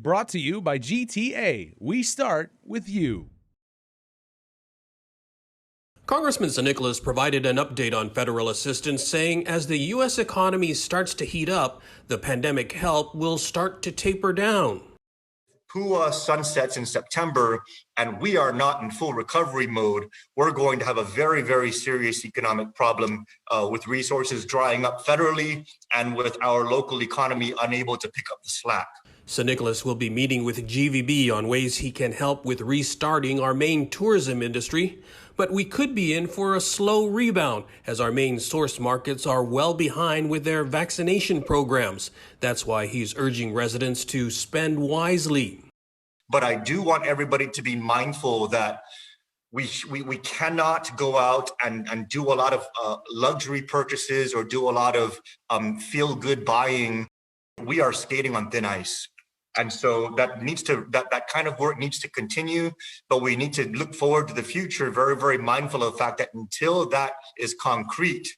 Brought to you by GTA. We start with you. Congressman San Nicolas provided an update on federal assistance, saying as the U.S. economy starts to heat up, the pandemic help will start to taper down. PUA sunsets in September and we are not in full recovery mode, we're going to have a very, very serious economic problem with resources drying up federally and with our local economy unable to pick up the slack. San Nicolas will be meeting with GVB on ways he can help with restarting our main tourism industry. But we could be in for a slow rebound as our main source markets are well behind with their vaccination programs. That's why he's urging residents to spend wisely. But I do want everybody to be mindful that we cannot go out and do a lot of luxury purchases or do a lot of feel-good buying. We are skating on thin ice. And so that kind of work needs to continue, but we need to look forward to the future, very, very mindful of the fact that until that is concrete,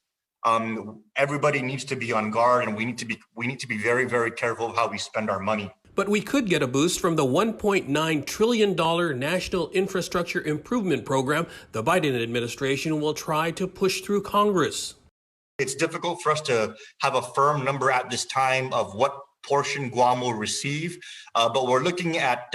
everybody needs to be on guard, and we need to be very, very careful of how we spend our money. But we could get a boost from the $1.9 trillion National Infrastructure Improvement Program the Biden administration will try to push through Congress. It's difficult for us to have a firm number at this time of what portion Guam will receive, but we're looking at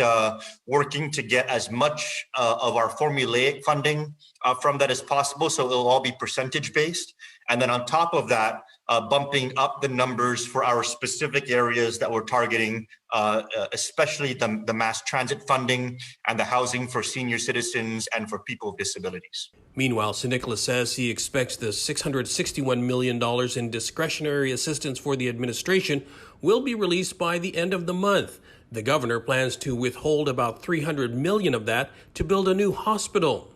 working to get as much of our formulaic funding from that as possible, so it'll all be percentage based. And then on top of that, bumping up the numbers for our specific areas that we're targeting, especially the mass transit funding and the housing for senior citizens and for people with disabilities. Meanwhile, San Nicolas says he expects the $661 million in discretionary assistance for the administration will be released by the end of the month. The governor plans to withhold about $300 million of that to build a new hospital.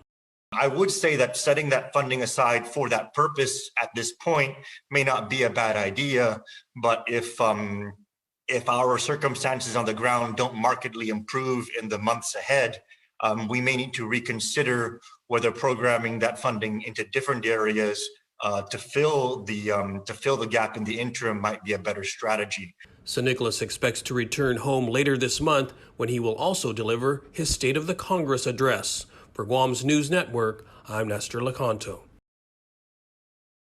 I would say that setting that funding aside for that purpose at this point may not be a bad idea, but if our circumstances on the ground don't markedly improve in the months ahead, we may need to reconsider whether programming that funding into different areas to fill the gap in the interim might be a better strategy. San Nicolas expects to return home later this month when he will also deliver his State of the Congress address. For Guam's News Network, I'm Nestor Lecanto.